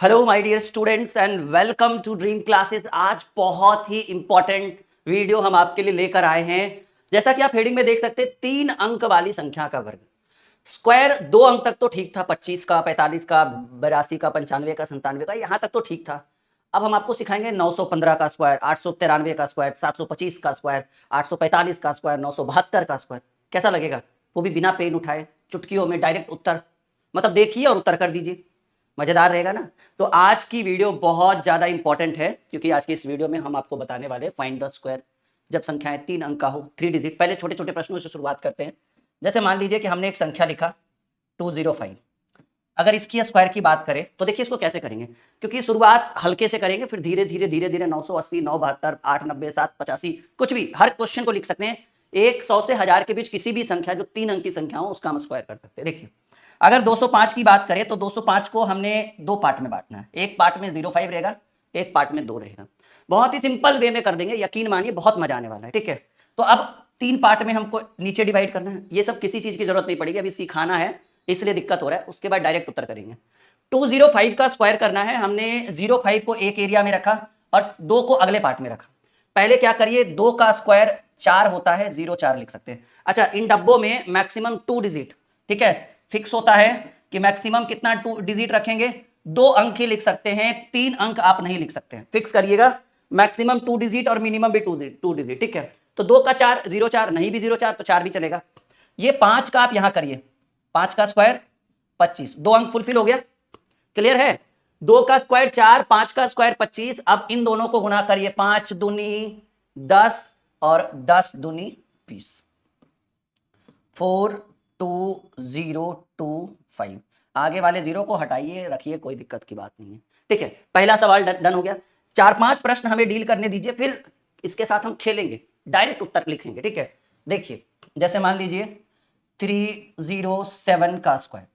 Hello my dear students and welcome to Dream Classes. आज बहुत ही important video हम आपके लिए लेकर आए हैं। जैसा कि आप हेडिंग में देख सकते हैं, 3 अंक वाली संख्या का वर्ग। स्क्वायर 2 अंक तक तो ठीक था, 25 का, 45 का, 82 का, 95 का, 97 का, यहां तक तो ठीक था। अब हम आपको सिखाएंगे 915 का स्क्वायर, 893 का स्क्वायर, 725 का स्क्वायर, 845 का स्क्वायर, 972 का स्क्वायर। कैसा लगेगा? वो भी बिना पेन उठाए, चुटकियों में डायरेक्ट उत्तर। मतलब देखिए और उत्तर कर दीजिए। मजेदार रहेगा ना? तो आज की वीडियो बहुत ज्यादा इंपॉर्टेंट है, क्योंकि आज की इस वीडियो में हम आपको बताने वाले फाइंड द स्क्वायर जब संख्याएं 3 अंक का हो, 3 डिजिट। पहले छोटे छोटे प्रश्नों से शुरुआत करते हैं। जैसे मान लीजिए कि हमने एक संख्या लिखा 205। अगर इसकी स्क्वायर की बात करें तो देखिए इसको कैसे करेंगे, क्योंकि शुरुआत हल्के से करेंगे, फिर धीरे धीरे धीरे धीरे 980, 972, 890, 785, कुछ भी, हर क्वेश्चन को लिख सकते हैं। 100 से 1000 के बीच किसी भी संख्या जो 3 अंक की संख्या हो उसका हम स्क्वायर कर सकते हैं। देखिए अगर 205 की बात करें तो 205 को हमने 2 पार्ट में बांटना है। एक पार्ट में 05 रहेगा, एक पार्ट में 2 रहेगा। बहुत ही सिंपल वे में कर देंगे, यकीन मानिए बहुत मजा आने वाला है। ठीक है, तो अब 3 पार्ट में हमको नीचे डिवाइड करना है। ये सब किसी चीज की जरूरत नहीं पड़ेगी, अभी सिखाना है इसलिए दिक्कत हो रहा है, उसके बाद डायरेक्ट उत्तर करेंगे। 205 का स्क्वायर करना है। हमने 05 को एक एरिया में रखा और 2 को अगले पार्ट में रखा। पहले क्या करिए, 2 का स्क्वायर 4 होता है, 04 लिख सकते हैं। अच्छा, इन डब्बों में मैक्सिमम 2 डिजिट, ठीक है, फिक्स होता है कि मैक्सिमम कितना 2 डिजिट रखेंगे, 2 अंक ही लिख सकते हैं, 3 अंक आप नहीं लिख सकते हैं। फिक्स करिएगा, मैक्सिमम 2 डिजिट और मिनिमम भी 2 डिजिट। ठीक है, तो 2 का 4 04, नहीं भी 04 तो 4 भी चलेगा। ये 5 का आप यहां करिए, 5 का स्क्वायर 25, 2 अंक फुलफिल हो गया। क्लियर है? 2 का स्क्वायर 4, 5 का स्क्वायर 25। अब इन दोनों को गुना करिए, 5 दूनी 10 और 10 दूनी 20, 42025। आगे वाले जीरो को हटाइए, रखिए, कोई दिक्कत की बात नहीं है। ठीक है, पहला सवाल डन हो गया। 4-5 प्रश्न हमें डील करने दीजिए, फिर इसके साथ हम खेलेंगे, डायरेक्ट उत्तर लिखेंगे। ठीक है, देखिए जैसे मान लीजिए 307 का स्क्वायर।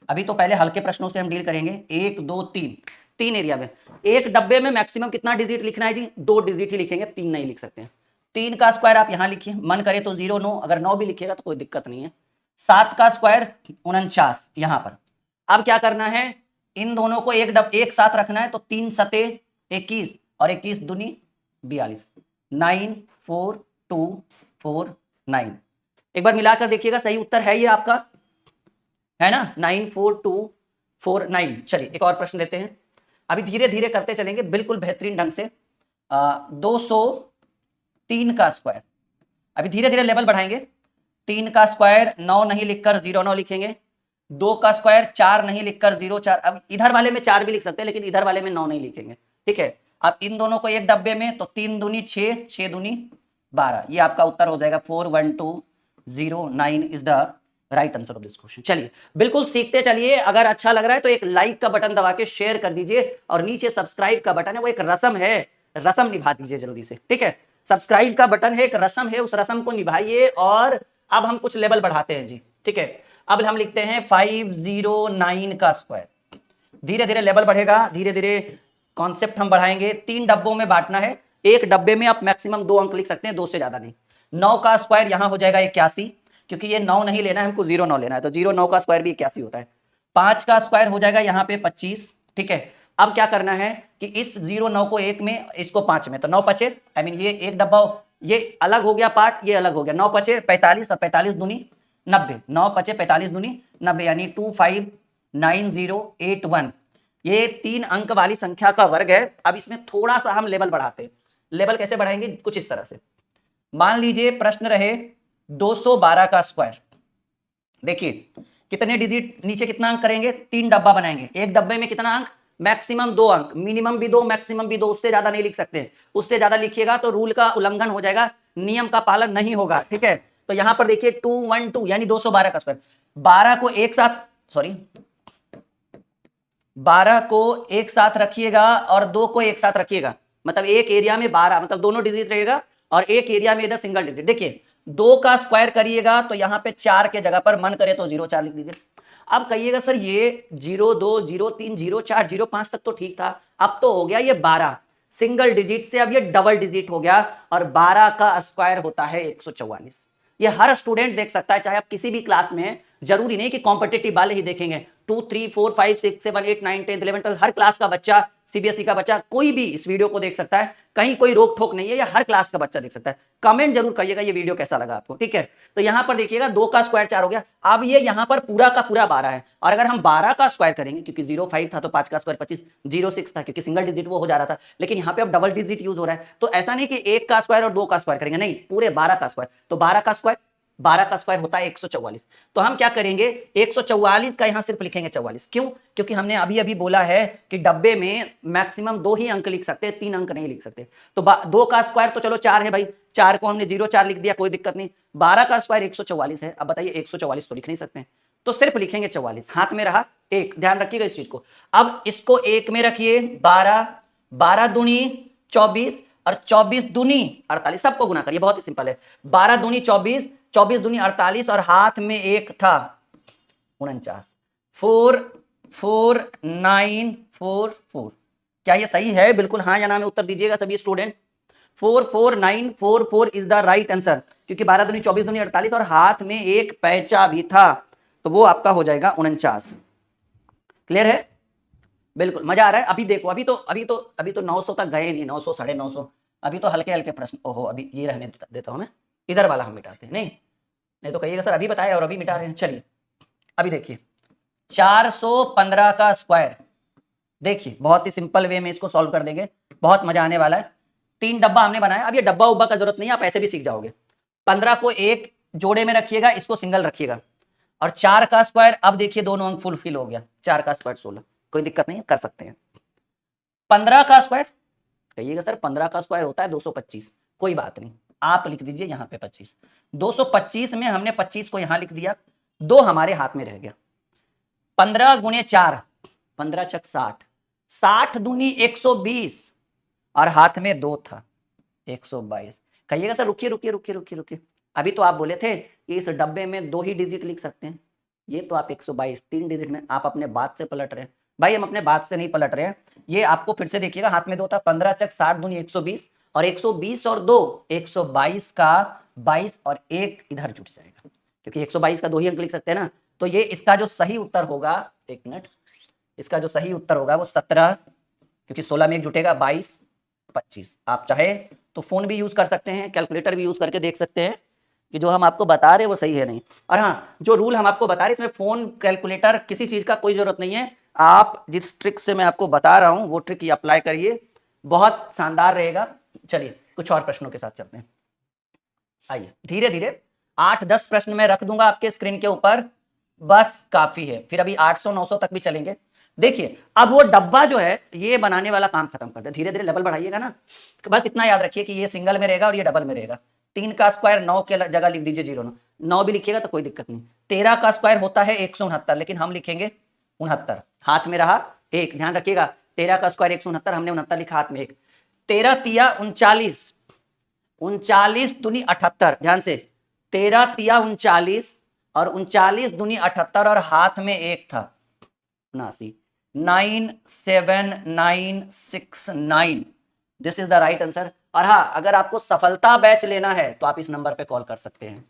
अभी तो पहले हल्के प्रश्नों से हम डील करेंगे। 1 2 3, 3 एरिया में। एक डब्बे में मैक्सिमम कितना डिजिट लिखना है जी? 2 डिजिट ही लिखेंगे, 3 नहीं लिख सकते हैं। 3 का स्क्वायर आप यहां लिखिए, मन करे तो 0 9, अगर 9 भी लिखिएगा तो कोई दिक्कत नहीं है। 7 का स्क्वायर 49 यहां पर। अब क्या करना है, इन दोनों को एक साथ रखना है, तो 3 सते 21 और 21 दूनी 42, 94249। एक बार मिलाकर देखिएगा, सही उत्तर है ये आपका, है ना? 94249। चलिए एक और प्रश्न लेते हैं। अभी धीरे धीरे करते चलेंगे, बिल्कुल बेहतरीन ढंग से। 203 का स्क्वायर, अभी धीरे धीरे लेवल बढ़ाएंगे। 3 का स्क्वायर 9 नहीं लिखकर 09 लिखेंगे। 2 का स्क्वायर 4 नहीं लिखकर 04। अब इधर वाले में 4 भी लिख सकते हैं, लेकिन इधर वाले में 9 नहीं लिखेंगे। ठीक है, अब इन दोनों को एक डब्बे में, तो 3 दूनी 6, 6 दूनी 12। ये आपका उत्तर हो जाएगा, 41209 is the right answer of this question. चलिए बिल्कुल सीखते चलिए। अगर अच्छा लग रहा है तो एक लाइक का बटन दबा के शेयर कर दीजिए, और नीचे सब्सक्राइब का बटन है, वो एक रस्म है, रस्म निभा दीजिए जल्दी से। ठीक है, सब्सक्राइब का बटन है, एक रस्म है, उस रस्म को निभाइए। और अब हम कुछ लेवल बढ़ाते हैं जी। ठीक है, अब हम लिखते हैं 509 का स्क्वायर। धीरे धीरे लेवल बढ़ेगा, धीरे धीरे कॉन्सेप्ट हम बढ़ाएंगे। 3 डब्बों में बांटना है, एक डब्बे में आप मैक्सिमम 2 अंक लिख सकते हैं, 2 से ज्यादा नहीं। 9 का स्क्वायर यहां हो जाएगा 81, क्योंकि ये 9 नहीं लेना है हमको, 09 लेना है, तो 09 का स्क्वायर भी 81 होता है। 5 का स्क्वायर हो जाएगा यहाँ पे 25। ठीक है, अब क्या करना है कि इस 09 को 1 में, इसको 5 में, तो 9 पचे, आई मीन ये एक डब्बा, ये अलग हो गया पार्ट, ये अलग हो गया। 9 पचे 45 और 45 दूनी 90, 9 पचे 45 दूनी 90, यानी 259081। ये 3 अंक वाली संख्या का वर्ग है। अब इसमें थोड़ा सा हम लेवल बढ़ाते हैं। लेवल कैसे बढ़ाएंगे? कुछ इस तरह से। मान लीजिए प्रश्न रहे 212 का स्क्वायर। देखिए कितने डिजिट, नीचे कितना अंक करेंगे? 3 डब्बा बनाएंगे। एक डब्बे में कितना अंक? मैक्सिमम 2 अंक, मिनिमम भी 2, मैक्सिमम भी 2, उससे ज्यादा नहीं लिख सकते। उससे ज्यादा लिखिएगा तो रूल का उल्लंघन हो जाएगा, नियम का पालन नहीं होगा। ठीक है, तो यहां पर देखिए 212 यानी 212 का स्क्वायर। 12 को एक साथ, सॉरी 12 को एक साथ रखिएगा और 2 को एक साथ रखिएगा, मतलब एक एरिया में 12, मतलब दोनों डिजिट रहेगा, और एक एरिया में इधर सिंगल डिजिट। देखिए 2 का स्क्वायर करिएगा तो यहाँ पे 4 के जगह पर मन करे तो 04 लिख दीजिए। अब कहिएगा सर ये 02 03 04 05 तक तो ठीक था, अब तो हो गया ये 12 सिंगल डिजिट से, अब ये डबल डिजिट हो गया, और 12 का स्क्वायर होता है 144। ये हर स्टूडेंट देख सकता है, चाहे आप किसी भी क्लास में हैं, जरूरी नहीं कि कॉम्पिटिटिव वाले ही देखेंगे। 2 3 4 5 6 7 8 9 10 11 12 हर क्लास का बच्चा, सीबीएसई का बच्चा कोई भी इस वीडियो को देख सकता है, कहीं कोई रोक ठोक नहीं है, या हर क्लास का बच्चा देख सकता है। कमेंट जरूर करिएगा ये वीडियो कैसा लगा आपको, ठीक है। तो यहाँ पर देखिएगा 2 का स्क्वायर 4 हो गया। अब ये यहाँ पर पूरा का पूरा 12 है, और अगर हम 12 का स्क्वायर करेंगे, क्योंकि 0 5 था तो 5 का स्क्वायर 25, 0 6 था क्योंकि सिंगल डिजिट वो हो जा रहा था, लेकिन यहाँ पे अब डबल डिजिट यूज हो रहा है, तो ऐसा नहीं कि 1 का स्क्वायर और 2 का स्क्वायर करेंगे, नहीं, पूरे 12 का स्क्वायर। तो 12 का स्क्वायर होता है 144। तो हम क्या करेंगे, 144 का यहां सिर्फ लिखेंगे 44। क्यों? क्योंकि हमने अभी अभी बोला है कि डब्बे में मैक्सिमम 2 ही अंक लिख सकते हैं, 3 अंक नहीं लिख सकते। तो 2 का स्क्वायर तो चलो 4 है भाई, 4 को हमने 0 4 लिख दिया, कोई दिक्कत नहीं। 12 का स्क्वायर 144 है। अब बताइए 144 तो लिख नहीं सकते हैं, तो सिर्फ लिखेंगे 44। हाथ में रहा 1, ध्यान रखिएगा इस चीज को। अब इसको 1 में रखिए, 12, 12 दूनी 24 और 24 दूनी 48, सबको गुना करिए, बहुत ही सिंपल है। 12 दूनी 24, 24 दूनी 48, और हाथ में 1 था 49। 4 4 9 4 4। क्या ये सही है? बिल्कुल हाँ या ना में उत्तर दीजिएगा सभी student. 4 4 9 4 4 is the right answer, क्योंकि 12 दूनी 24 दूनी 48 और हाथ में 1 पैचा भी था, तो वो आपका हो जाएगा 49। क्लियर है? बिल्कुल मजा आ रहा है। अभी देखो, अभी तो 900 तक गए नहीं, 900 950, अभी तो हल्के हल्के प्रश्न। ओहो, अभी ये रहने देता हूं मैं, इधर वाला हम मिटाते हैं। नहीं तो कहिएगा सर अभी बताए और अभी मिटा रहे हैं। चलिए अभी देखिए, 415 का स्क्वायर, देखिए बहुत ही सिंपल वे में इसको सॉल्व कर देंगे, बहुत मजा आने वाला है। 3 डब्बा हमने बनाया। अब ये डब्बा उब्बा का जरूरत नहीं है, आप ऐसे भी सीख जाओगे। 15 को एक जोड़े में रखिएगा, इसको सिंगल रखिएगा, और 4 का स्क्वायर, अब देखिए दोनों अंक फुलफिल हो गया। 4 का स्क्वायर 16, कोई दिक्कत नहीं है, कर सकते हैं। 15 का स्क्वायर, कहिएगा सर 15 का स्क्वायर होता है 225, कोई बात नहीं, आप लिख दीजिए यहाँ पे 25। 225 में हमने 25 को यहां लिख दिया, 2 हमारे हाथ में रह गया। 15 गुणे 4, 15 छक 60, 60 दूनी 120, और हाथ में 2 था 122। कहिएगा सर रुकिए रुकिए रुकिए रुकिए रुकिए, अभी तो आप बोले थे कि इस डब्बे में 2 ही डिजिट लिख सकते हैं, ये तो आप 122 3 डिजिट में, आप अपने बात से पलट रहे हैं। भाई हम अपने बात से नहीं पलट रहे हैं, ये आपको फिर से देखिएगा, हाथ में 2 था, 15 चक 60 दूनी 120, और 120 और 2 122 का 22, और 1 इधर जुट जाएगा, क्योंकि 122 का 2 ही अंक लिख सकते हैं ना। तो ये इसका जो सही उत्तर होगा, एक मिनट, इसका जो सही उत्तर होगा वो 17, क्योंकि 16 में 1 जुटेगा, 22 25। आप चाहे तो फोन भी यूज कर सकते हैं, कैलकुलेटर भी यूज करके देख सकते हैं कि जो हम आपको बता रहे हैं वो सही है नहीं। और हाँ, जो रूल हम आपको बता रहे हैं इसमें फोन कैलकुलेटर किसी चीज का कोई जरूरत नहीं है। आप जिस ट्रिक से मैं आपको बता रहा हूं वो ट्रिक ही अप्लाई करिए, बहुत शानदार रहेगा। चलिए कुछ और प्रश्नों के साथ चलते हैं। आइए धीरे धीरे 8-10 प्रश्न मैं रख दूंगा आपके स्क्रीन के ऊपर, बस काफी है, फिर अभी 800-900 तक भी चलेंगे। देखिए अब वो डब्बा जो है ये बनाने वाला काम खत्म कर दे, धीरे धीरे लेवल बढ़ाइएगा ना। बस इतना याद रखिए कि ये सिंगल में रहेगा और ये डबल में रहेगा। 3 का स्क्वायर 9 के जगह लिख दीजिए 0 9 भी लिखिएगा तो कोई दिक्कत नहीं। 13 का स्क्वायर होता है 169, लेकिन हम लिखेंगे 69, हाथ में रहा 1, ध्यान रखिएगा। 13 का स्क्वायर 169, हमने 69 लिखा, हाथ में 1। 13 तिया 39, 39 दूनी 78, ध्यान से, 13 तिया 39 और 39 दूनी 78, और हाथ में 1 था 79। 97969, this is the right answer. और हाँ, अगर आपको सफलता बैच लेना है तो आप इस नंबर पे कॉल कर सकते हैं।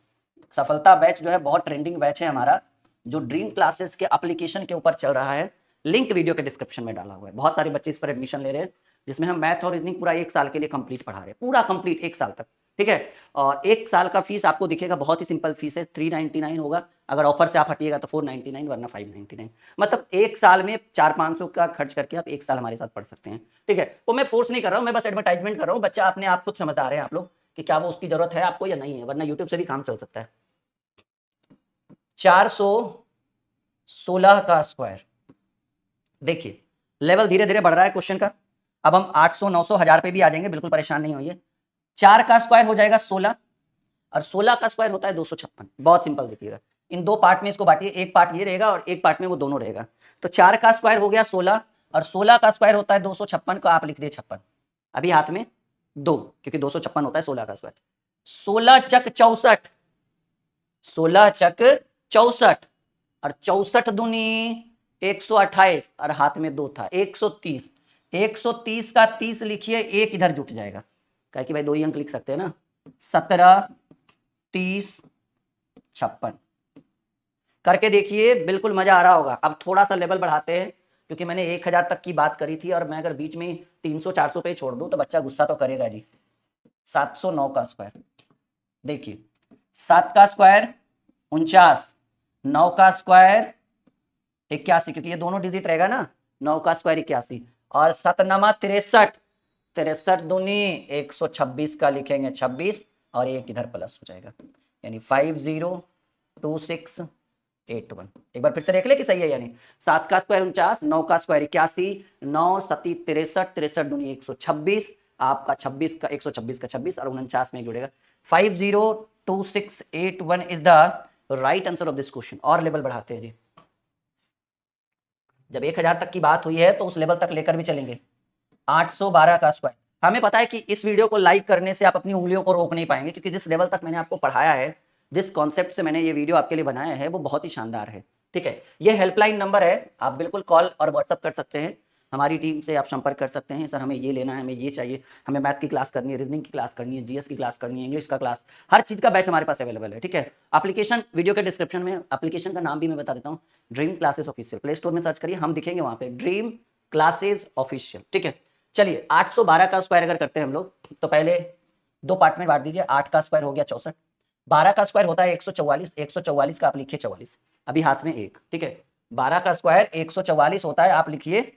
सफलता बैच जो है बहुत ट्रेंडिंग बैच है हमारा, जो ड्रीम क्लासेस के एप्लीकेशन के ऊपर चल रहा है। लिंक वीडियो के डिस्क्रिप्शन में डाला हुआ है। बहुत सारे बच्चे इस पर एडमिशन ले रहे हैं, जिसमें हम मैथ और रीजनिंग पूरा 1 साल के लिए कंप्लीट पढ़ा रहे हैं, पूरा कंप्लीट 1 साल तक, ठीक है। और 1 साल का फीस आपको दिखेगा, बहुत ही सिंपल फीस है, 399 होगा। अगर ऑफर से आप हटिएगा तो 499, वरना 599। मतलब 1 साल में 400-500 का खर्च करके आप 1 साल हमारे साथ पढ़ सकते हैं, ठीक है। तो मैं फोर्स नहीं कर रहा हूँ, मैं बस एडवर्टाइजमेंट कर रहा हूँ। बच्चा अपने आप खुद समझदार है आप लोग कि क्या वो उसकी जरूरत है आपको या नहीं है, वरना यूट्यूब से भी काम चल सकता है। 416 का स्क्वायर, देखिए लेवल धीरे धीरे बढ़ रहा है क्वेश्चन का। अब हम 800 900 1000 पे भी आ जाएंगे, बिल्कुल परेशान नहीं होइए। 4 का स्क्वायर हो जाएगा 16, और 16 का स्क्वायर होता है 256। बहुत सिंपल देखिएगा, इन 2 पार्ट में इसको बांटिए, एक पार्ट ये रहेगा और एक पार्ट में वो दोनों रहेगा। तो 4 का स्क्वायर हो गया 16, और 16 का स्क्वायर होता है 256 को आप लिख दिए 56, अभी हाथ में 2, क्योंकि 256 होता है 16 का स्क्वायर। 16 चक 64, 16 चक 64, और 64 दूनी 128, और हाथ में 2 था 130। 130 का 30 लिखिए, 1 इधर जुट जाएगा, कहे कि भाई 2 ही अंक लिख सकते हैं ना। 17 30 56, करके देखिए, बिल्कुल मजा आ रहा होगा। अब थोड़ा सा लेवल बढ़ाते हैं, क्योंकि मैंने 1000 तक की बात करी थी, और मैं अगर बीच में 300-400 पे छोड़ दूं तो बच्चा गुस्सा तो करेगा जी। 709 का स्क्वायर, देखिए 7 का स्क्वायर 49, 9 का स्क्वायर 81, क्योंकि ये दोनों डिजिट रहेगा ना, 9 का स्क्वायर 81, और 7 63, 63 दूनी 126 का लिखेंगे 26, और एक इधर प्लस हो जाएगा, यानी 502681। एक बार फिर से देख ले कि सही है, यानी 7 का स्क्वायर 49, 9 का स्क्वायर 81, 9 सती 63, 63 दूनी 126, आपका 26 का 126 का 26, और 49 में जुड़ेगा। 502681 is the right answer of this question. और लेवल बढ़ाते हैं जी, जब 1000 तक की बात हुई है तो उस लेवल तक लेकर भी चलेंगे। 812 का स्क्वायर, हमें पता है कि इस वीडियो को लाइक करने से आप अपनी उंगलियों को रोक नहीं पाएंगे, क्योंकि जिस लेवल तक मैंने आपको पढ़ाया है, जिस कॉन्सेप्ट से मैंने ये वीडियो आपके लिए बनाया है, वो बहुत ही शानदार है। ठीक है, ये हेल्पलाइन नंबर है, आप बिल्कुल कॉल और व्हाट्सअप कर सकते हैं, हमारी टीम से आप संपर्क कर सकते हैं। सर हमें ये लेना है, हमें ये चाहिए, हमें मैथ की क्लास करनी है, रीजनिंग की क्लास करनी है, जीएस की क्लास करनी है, इंग्लिश का क्लास, हर चीज़ का बैच हमारे पास अवेलेबल है। ठीक है, एप्लीकेशन वीडियो के डिस्क्रिप्शन में, एप्लीकेशन का नाम भी मैं बता देता हूँ, dream classes official, play store में सर्च करिए, हम दिखेंगे वहाँ पे, ड्रीम क्लासेस ऑफिशियल। ठीक है, चलिए 812 का स्क्वायर अगर करते हैं हम लोग, तो पहले दो पार्ट में बांट दीजिए। 8 का स्क्वायर हो गया 64, 12 का स्क्वायर होता है 144, 144 का आप लिखिए 44, अभी हाथ में एक। ठीक है, 12 का स्क्वायर 144 होता है, आप लिखिए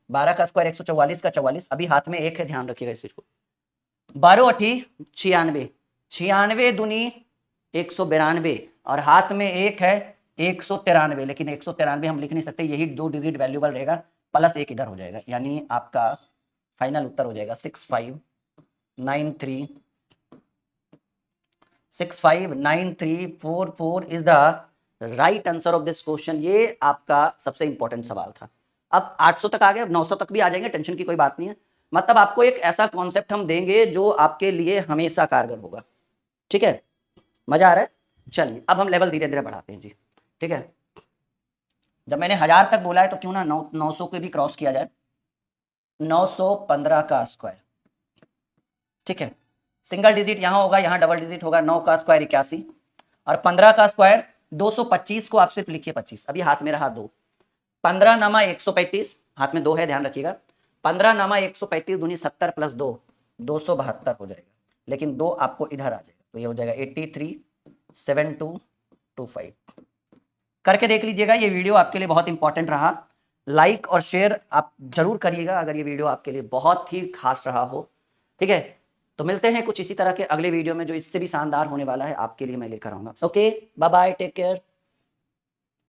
12 का स्क्वायर 144 का 44, अभी हाथ में एक है, ध्यान रखिएगा इस चीज को। 12 अठी 96, 96 दूनी 192, और हाथ में एक है 193, लेकिन 193 हम लिख नहीं सकते, यही दो डिजिट वैल्यूबल रहेगा, प्लस एक इधर हो जाएगा, यानी आपका फाइनल उत्तर हो जाएगा 659344 is the right answer of this question. ये आपका सबसे इंपॉर्टेंट सवाल था। अब 800 तक आ गए, अब 900 तक भी आ जाएंगे, टेंशन की कोई बात नहीं है। मतलब आपको एक ऐसा कॉन्सेप्ट हम देंगे जो आपके लिए हमेशा कारगर होगा। ठीक है, मजा आ रहा है? चलिए अब हम लेवल धीरे धीरे बढ़ाते हैं जी। ठीक है, जब मैंने 1000 तक बोला है तो क्यों ना 900 को भी क्रॉस किया जाए। 915 का स्क्वायर, ठीक है, सिंगल डिजिट यहां होगा, यहां डबल डिजिट होगा। 9 का स्क्वायर 81, और 15 का स्क्वायर 225 को आप सिर्फ लिखिए 25, अभी हाथ में रहा 2, 15 नामा 135, हाथ में 2 है, ध्यान रखिएगा। 15 नामा 135 दूनी 70 प्लस 2 272 हो जाएगा, लेकिन 2 आपको इधर आ जाएगा, तो ये हो जाएगा 837225। करके देख लीजिएगा, ये वीडियो आपके लिए बहुत इंपॉर्टेंट रहा। लाइक और शेयर आप जरूर करिएगा अगर ये वीडियो आपके लिए बहुत ही खास रहा हो। ठीक है, तो मिलते हैं कुछ इसी तरह के अगले वीडियो में, जो इससे भी शानदार होने वाला है, आपके लिए मैं लेकर आऊंगा। Okay, bye bye, take care.